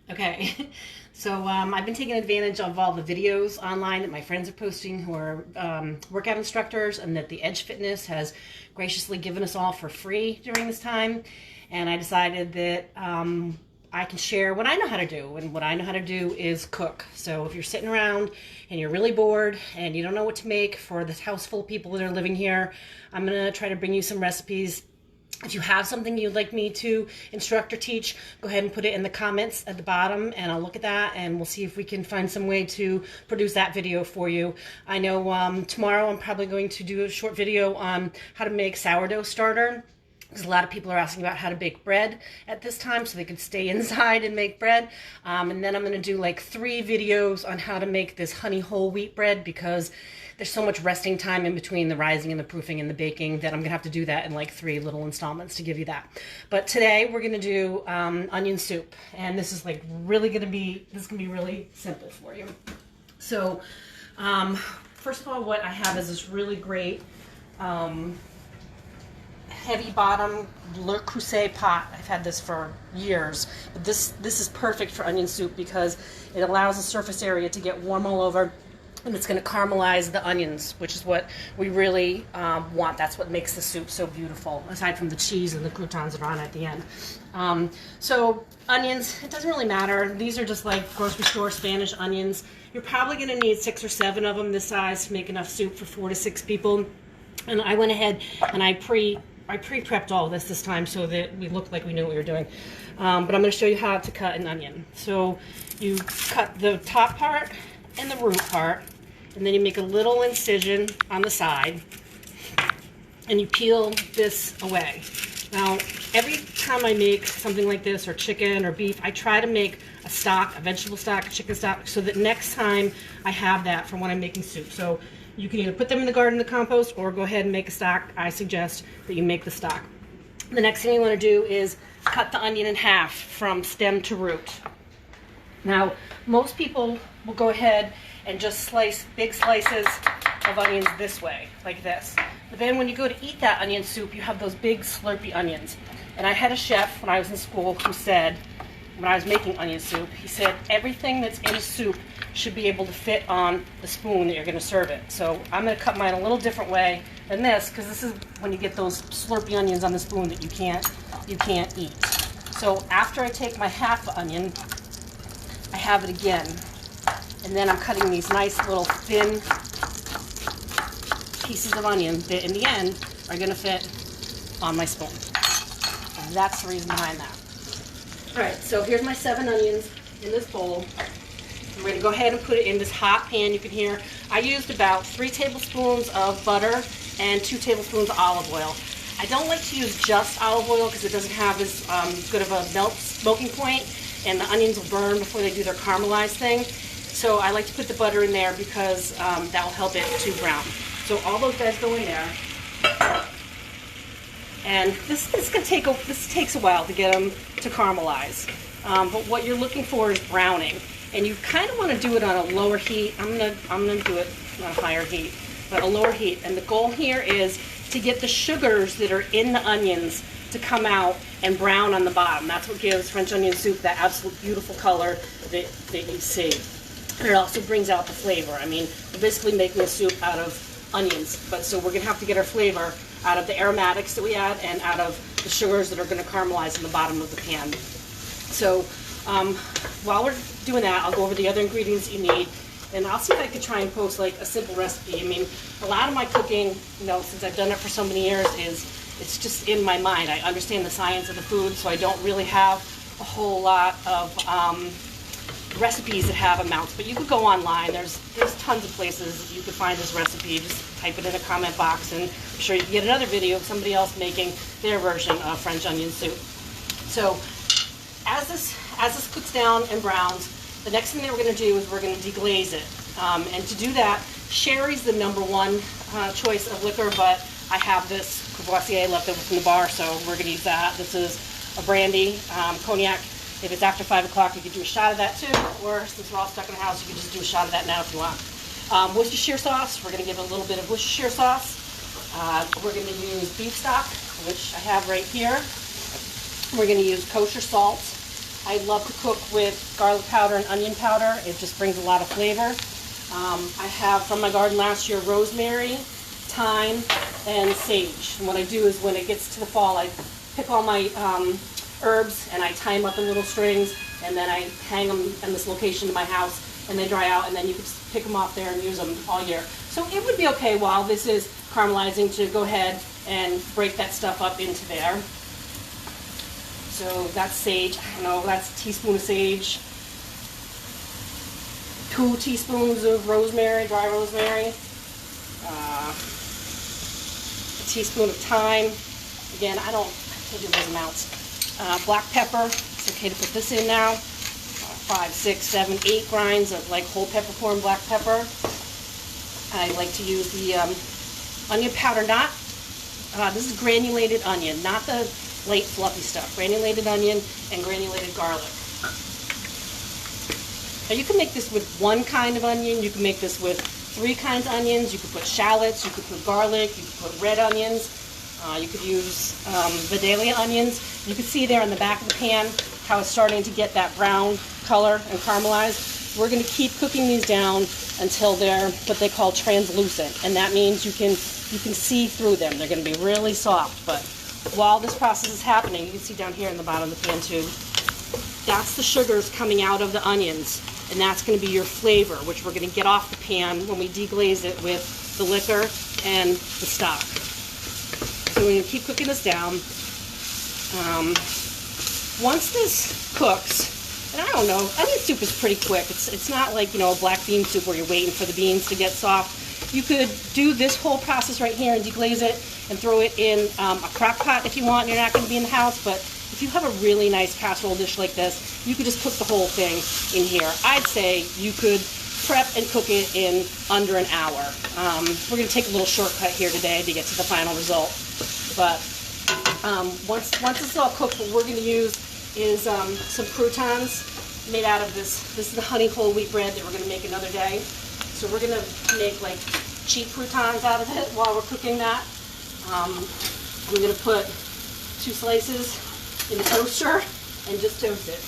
Okay, so I've been taking advantage of all the videos online that my friends are posting who are workout instructors, and that the Edge Fitness has graciously given us all for free during this time. And I decided that I can share what I know how to do, and what I know how to do is cook. So if you're sitting around and you're really bored and you don't know what to make for this house full of people that are living here, I'm gonna try to bring you some recipes. If you have something you'd like me to instruct or teach, go ahead and put it in the comments at the bottom, and I'll look at that and we'll see if we can find some way to produce that video for you. I know tomorrow I'm probably going to do a short video on how to make sourdough starter, because a lot of people are asking about how to bake bread at this time so they can stay inside and make bread. And then I'm going to do like 3 videos on how to make this honey whole wheat bread, because there's so much resting time in between the rising and the proofing and the baking that I'm gonna have to do that in like 3 little installments to give you that. But today we're gonna do onion soup, and this is like really gonna be really simple for you. So first of all, what I have is this really great heavy bottom Creuset pot. I've had this for years, but this is perfect for onion soup because it allows the surface area to get warm all over. And it's going to caramelize the onions, which is what we really want. That's what makes the soup so beautiful, aside from the cheese and the croutons that are on at the end. So onions, it doesn't really matter. These are just like grocery store Spanish onions. You're probably going to need 6 or 7 of them this size to make enough soup for 4 to 6 people. And I went ahead and I pre-prepped all this time so that we looked like we knew what we were doing. But I'm going to show you how to cut an onion. So you cut the top part and the root part, and then you make a little incision on the side, and you peel this away. Now, every time I make something like this, or chicken or beef, I try to make a stock, a vegetable stock, a chicken stock, so that next time I have that for when I'm making soup. So you can either put them in the garden, in the compost, or go ahead and make a stock. I suggest that you make the stock. The next thing you want to do is cut the onion in half from stem to root. Now, most people will go ahead and just slice big slices of onions this way, like this. But then when you go to eat that onion soup, you have those big slurpy onions. And I had a chef when I was in school who said, when I was making onion soup, he said everything that's in soup should be able to fit on the spoon that you're going to serve it. So I'm going to cut mine a little different way than this, because this is when you get those slurpy onions on the spoon that you can't eat. So after I take my half onion, I have it again, and then I'm cutting these nice little thin pieces of onion that in the end are going to fit on my spoon. And that's the reason behind that. Alright, so here's my 7 onions in this bowl. I'm going to go ahead and put it in this hot pan. You can hear I used about 3 tablespoons of butter and 2 tablespoons of olive oil. I don't like to use just olive oil because it doesn't have as good of a melt smoking point, and the onions will burn before they do their caramelized thing. So I like to put the butter in there because that will help it to brown. So all those guys go in there. And this takes a while to get them to caramelize. But what you're looking for is browning. And you kind of want to do it on a lower heat. I'm gonna do it on a higher heat, but a lower heat. And the goal here is to get the sugars that are in the onions to come out and brown on the bottom. That's what gives French onion soup that absolute beautiful color that you see. And it also brings out the flavor. I mean, we're basically making a soup out of onions, but so we're gonna have to get our flavor out of the aromatics that we add and out of the sugars that are gonna caramelize in the bottom of the pan. So while we're doing that, I'll go over the other ingredients you need, and I'll see if I could try and post like a simple recipe. I mean, a lot of my cooking, since I've done it for so many years, it's just in my mind. I understand the science of the food, so I don't really have a whole lot of recipes that have amounts. But you could go online. There's tons of places you could find this recipe. Just type it in a comment box, and I'm sure you can get another video of somebody else making their version of French onion soup. So as this cooks down and browns, the next thing that we're going to do is we're going to deglaze it. And to do that, sherry's the #1 choice of liquor, but I have this Courvoisier left over from the bar, so we're going to use that. This is a brandy, cognac. If it's after 5 o'clock, you could do a shot of that too, or since we're all stuck in the house, you could just do a shot of that now if you want. Worcestershire sauce, we're going to give it a little bit of Worcestershire sauce. We're going to use beef stock, which I have right here. We're going to use Kosher Salt. I love to cook with garlic powder and onion powder. It just brings a lot of flavor. I have from my garden last year rosemary, thyme, and sage. And what I do is when it gets to the fall, I pick all my herbs and I tie them up in little strings, and then I hang them in this location in my house, and they dry out, and then you can just pick them off there and use them all year. So it would be okay while this is caramelizing to go ahead and break that stuff up into there. So that's sage. I don't know, that's a teaspoon of sage. 2 teaspoons of rosemary, dry rosemary. A teaspoon of thyme. Again, I can't do those amounts. Black pepper. It's okay to put this in now. 5, 6, 7, 8 grinds of like whole peppercorn black pepper. I like to use the onion powder, this is granulated onion, not the light fluffy stuff. Granulated onion and granulated garlic. Now you can make this with one kind of onion, you can make this with 3 kinds of onions, you could put shallots, you could put garlic, you could put red onions, you could use Vidalia onions. You can see there in the back of the pan how it's starting to get that brown color and caramelize. We're going to keep cooking these down until they're what they call translucent, and that means you can see through them. They're going to be really soft, but while this process is happening, you can see down here in the bottom of the pan too, that's the sugars coming out of the onions, and that's going to be your flavor, which we're going to get off the pan when we deglaze it with the liquor and the stock. So we're going to keep cooking this down. Once this cooks, and I don't know, onion soup is pretty quick. It's not like, you know, a black bean soup where you're waiting for the beans to get soft. You could do this whole process right here and deglaze it and throw it in a crock pot if you want and you're not going to be in the house. But if you have a really nice casserole dish like this, you could just cook the whole thing in here. I'd say you could prep and cook it in under an hour. We're going to take a little shortcut here today to get to the final result. But once this is all cooked, what we're going to use is some croutons made out of this. This is the honey whole wheat bread that we're going to make another day. So we're going to make like cheap croutons out of it while we're cooking that. We're going to put 2 slices in the toaster and just toast it.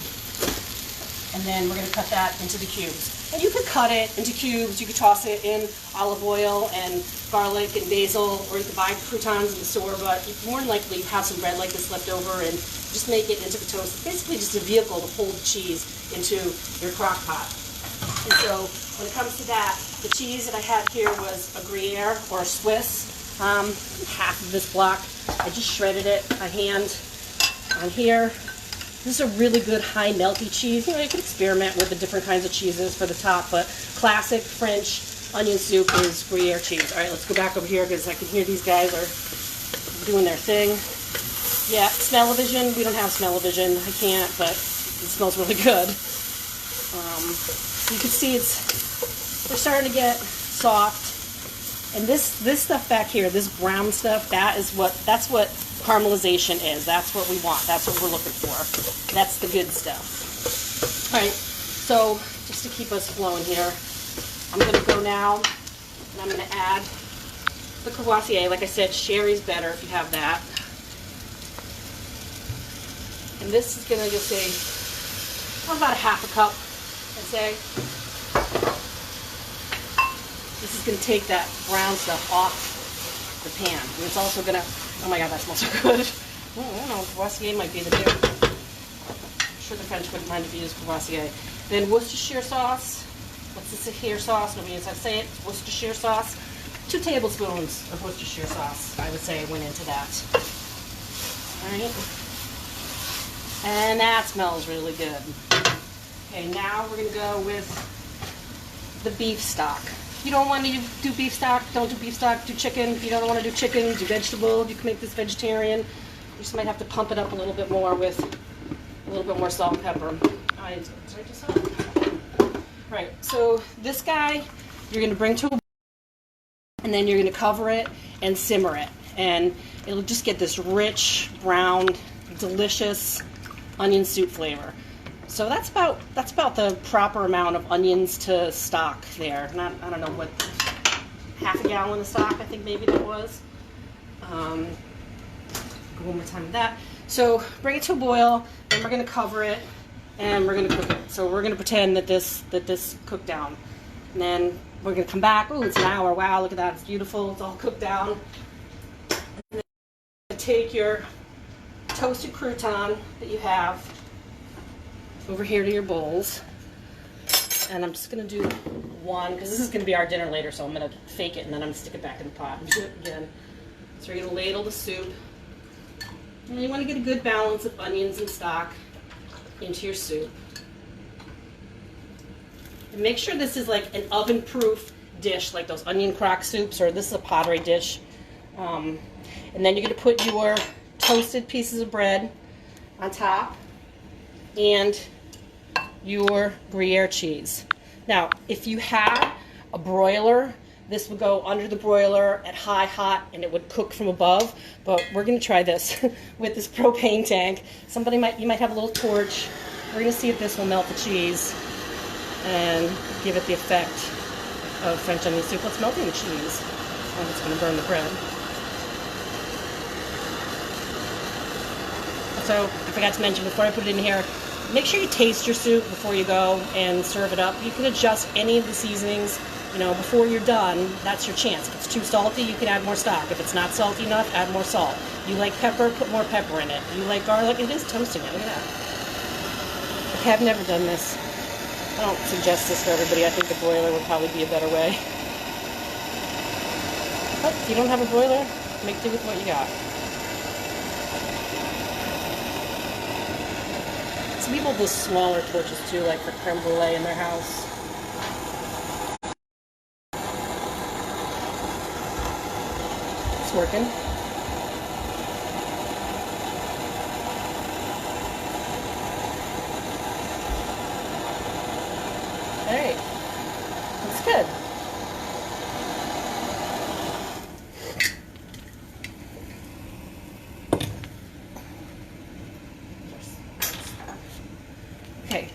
And then we're going to cut that into the cubes. And you could cut it into cubes, you could toss it in olive oil and garlic and basil, or you could buy croutons in the store, but more than likely you have some bread like this left over and just make it into the toast. It's basically just a vehicle to hold the cheese into your crock pot. And so when it comes to that, the cheese that I had here was a Gruyere or a Swiss, half of this block. I just shredded it by hand on here. This is a really good high melty cheese. You know, you can experiment with the different kinds of cheeses for the top, but classic French onion soup is Gruyere cheese. All right, let's go back over here because I can hear these guys are doing their thing. Yeah, smell-o-vision. We don't have smell-o-vision. I can't, but it smells really good. So you can see they're starting to get soft. And this stuff back here, this brown stuff, that's what caramelization is. That's what we want. That's what we're looking for. That's the good stuff. All right, so just to keep us flowing here, I'm going to go now and I'm going to add the Creuset. Like I said, sherry's better if you have that. And this is going to just say about a half a cup, I'd say. This is going to take that brown stuff off the pan. And it's also going to, oh my God, that smells so good. I don't know, Creuset might be the new. I'm sure the French wouldn't mind if you use Creuset. Then Worcestershire sauce. What's this here sauce? Nobody knows how to say it. It's Worcestershire sauce. 2 tablespoons of Worcestershire sauce, I would say, went into that. All right. And that smells really good. Okay, now we're going to go with the beef stock. If you don't want to do beef stock, don't do beef stock, do chicken. If you don't want to do chicken, do vegetable. You can make this vegetarian. You just might have to pump it up a little bit more with a little bit more salt and pepper. Right, so this guy, you're going to bring to a boil, and then you're going to cover it and simmer it. And it'll just get this rich, brown, delicious onion soup flavor. So that's about the proper amount of onions to stock there. I don't know what, half a gallon of stock, I think maybe that was. Go one more time with that. So bring it to a boil, then we're going to cover it and we're gonna cook it. So we're gonna pretend that this cooked down, and then we're gonna come back. Oh, it's an hour. Wow, look at that. It's beautiful. It's all cooked down. And then take your toasted crouton that you have over here to your bowls, and I'm just gonna do one because this is gonna be our dinner later. So I'm gonna fake it and then I'm gonna stick it back in the pot and do it again. So you're gonna ladle the soup, and you want to get a good balance of onions and stock into your soup. And make sure this is like an oven-proof dish, like those onion crock soups, or this is a pottery dish. And then you're going to put your toasted pieces of bread on top and your Gruyere cheese. Now, if you had a broiler, this would go under the broiler at high hot and it would cook from above, but we're going to try this with this propane tank. You might have a little torch. We're going to see if this will melt the cheese and give it the effect of French onion soup. Let's melting the cheese. Oh, it's going to burn the bread. So, I forgot to mention before I put it in here, make sure you taste your soup before you go and serve it up. You can adjust any of the seasonings, before you're done. That's your chance. If it's too salty, you can add more stock. If it's not salty enough, add more salt. You like pepper, put more pepper in it. You like garlic, it is toasting it. Look at that. I have never done this. I don't suggest this for everybody. I think the broiler would probably be a better way. But if you don't have a broiler, make do with what you got. Some people do smaller torches too, like for creme brulee in their house. It's working. Hey, that's good. Okay,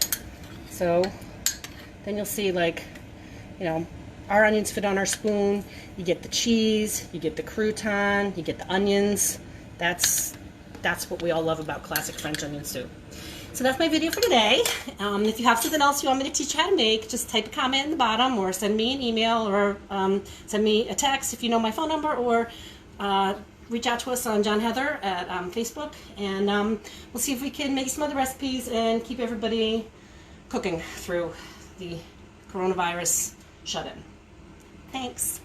so then you'll see, our onions fit on our spoon. You get the cheese, you get the crouton, you get the onions. That's what we all love about classic French onion soup. So that's my video for today. If you have something else you want me to teach you how to make, just type a comment in the bottom, or send me an email, or send me a text if you know my phone number, or reach out to us on John Heather at Facebook, and we'll see if we can make some other recipes and keep everybody cooking through the coronavirus shut-in. Thanks.